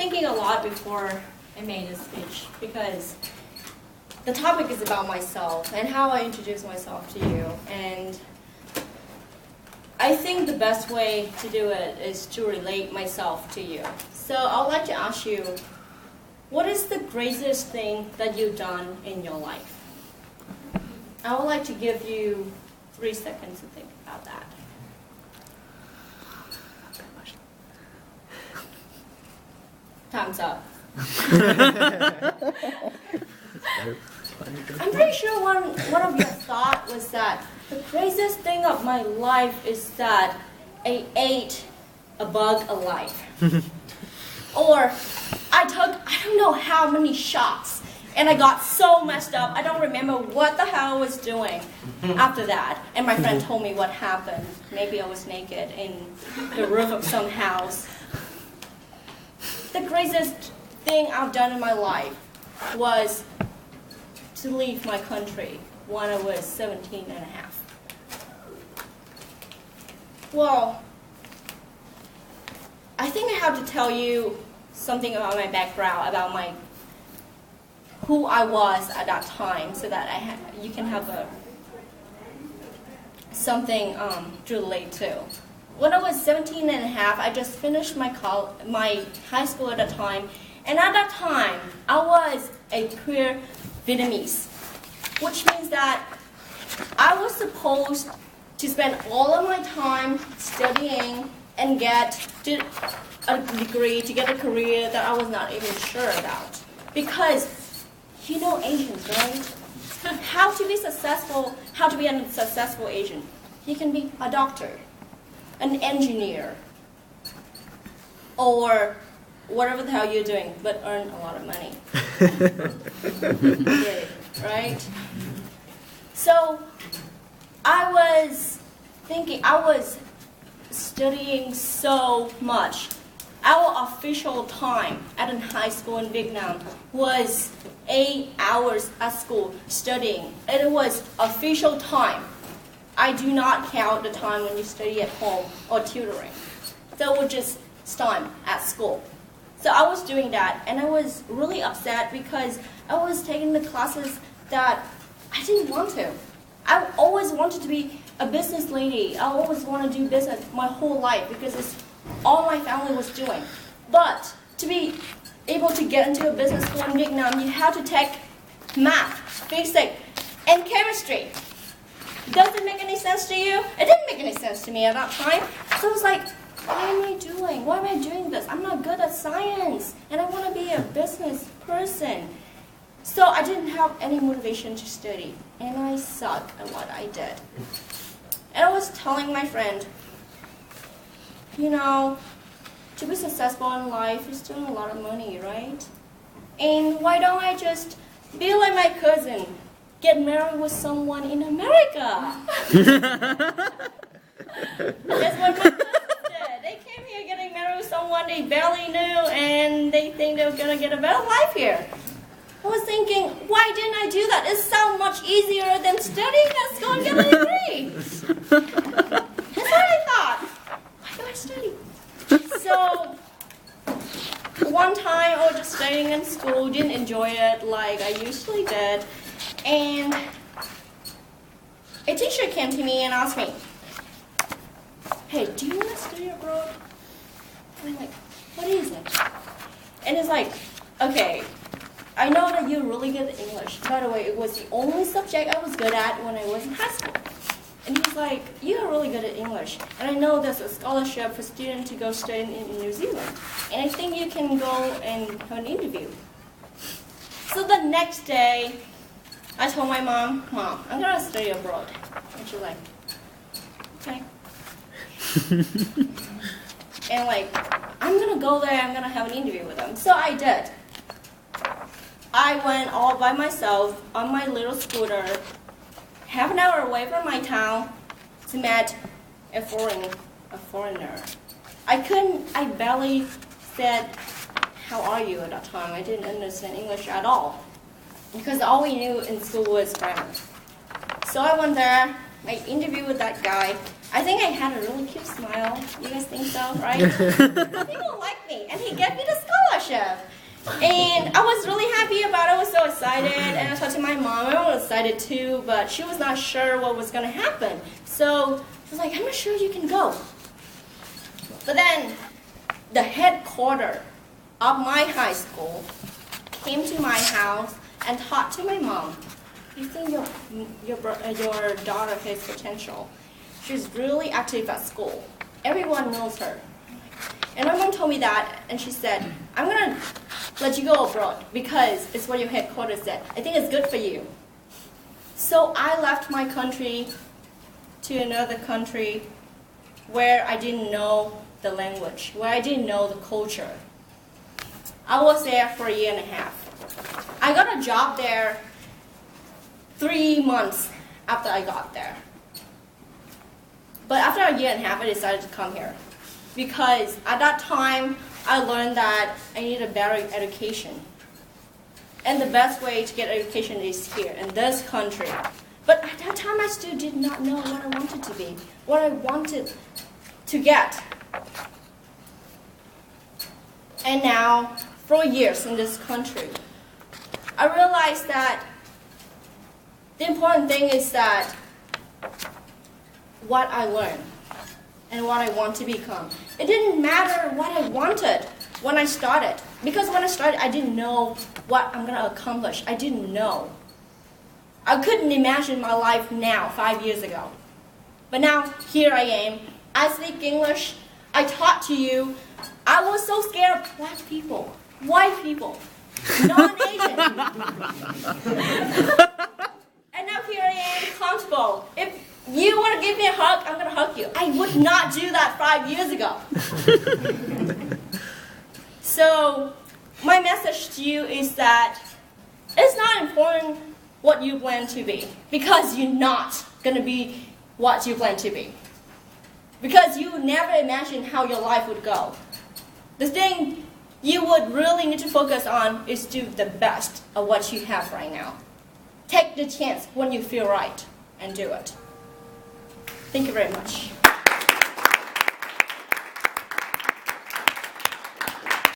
thinking a lot before I made this speech because the topic is about myself and how I introduce myself to you. And I think the best way to do it is to relate myself to you. So I'd like to ask you, what is the greatest thing that you've done in your life? I would like to give you 3 seconds to think about that. Time's up. I'm pretty sure one of your thoughts was that the craziest thing of my life is that I ate a bug alive. Or I don't know how many shots, and I got so messed up, I don't remember what the hell I was doing after that. And my friend told me what happened. Maybe I was naked in the roof of some house. The craziest thing I've done in my life was to leave my country when I was 17 and a half. Well, I think I have to tell you something about my background, about who I was at that time, so that you can have something to relate to. When I was 17 and a half, I just finished my high school at the time, and at that time, I was a queer Vietnamese, which means that I was supposed to spend all of my time studying and get a degree, to get a career that I was not even sure about. Because, you know Asians, right? How to be a successful Asian. You can be a doctor, an engineer, or whatever the hell you're doing, but earn a lot of money. Yeah, right? So I was studying so much. Our official time at a high school in Vietnam was 8 hours at school studying. It was official time. I do not count the time when you study at home or tutoring. So it was just time at school. So I was doing that, and I was really upset because I was taking the classes that I didn't want to. I always wanted to be a business lady. I always wanted to do business my whole life because it's all my family was doing. But to be able to get into a business school in Vietnam, you have to take math, physics, and chemistry. Does it make any sense to you? It didn't make any sense to me at that time. So I was like, what am I doing? Why am I doing this? I'm not good at science, and I want to be a business person. So I didn't have any motivation to study, and I sucked at what I did. And I was telling my friend, you know, to be successful in life is doing a lot of money, right? And why don't I just be like my cousin, get married with someone in America? That's what my cousins did. They came here getting married with someone they barely knew, and they think they were going to get a better life here. I was thinking, why didn't I do that? It sounds much easier than studying at school and getting a degree. That's what I thought. Why do I study? So, one time I was just studying in school, didn't enjoy it like I usually did, and a teacher came to me and asked me, hey, do you want to study abroad? And I'm like, what is it? And it's like, okay, I know that you're really good at English. By the way, it was the only subject I was good at when I was in high school. And he's like, you're really good at English. And I know there's a scholarship for students to go study in New Zealand. And I think you can go and have an interview. So the next day, I told my mom, I'm going to study abroad. And she's like, okay. And like, I'm going to go there, I'm going to have an interview with them. So I did. I went all by myself on my little scooter, half an hour away from my town, to meet a foreigner. I barely said, how are you at that time? I didn't understand English at all, because all we knew in school was grammar. So I went there, I interviewed with that guy. I think I had a really cute smile. You guys think so, right? People liked me, and he gave me the scholarship. scholarship. And I was really happy about it. I was so excited. And I talked to my mom. My mom was excited too, but she was not sure what was going to happen. So she was like, I'm not sure you can go. But then the headquarters of my high school came to my house and talked to my mom. You think your daughter has potential. She's really active at school. Everyone knows her. And my mom told me that, and she said, I'm going to let you go abroad because it's what your headquarters said. I think it's good for you. So I left my country to another country where I didn't know the language, where I didn't know the culture. I was there for 1.5 years. I got a job there 3 months after I got there. But after 1.5 years, I decided to come here. Because at that time, I learned that I need a better education. And the best way to get education is here, in this country. But at that time, I still did not know what I wanted to be, what I wanted to get. And now, 4 years in this country, I realized that the important thing is that what I learned and what I want to become. It didn't matter what I wanted when I started. Because when I started, I didn't know what I'm going to accomplish. I didn't know. I couldn't imagine my life now, 5 years ago. But now, here I am. I speak English. I talk to you. I was so scared of black people, white people, non-Asian. And now here I am, comfortable. If you want to give me a hug, I'm going to hug you. I would not do that 5 years ago. So, my message to you is that it's not important what you plan to be, because you're not going to be what you plan to be. Because you never imagined how your life would go. The thing you would really need to focus on is do the best of what you have right now. Take the chance when you feel right and do it. Thank you very much.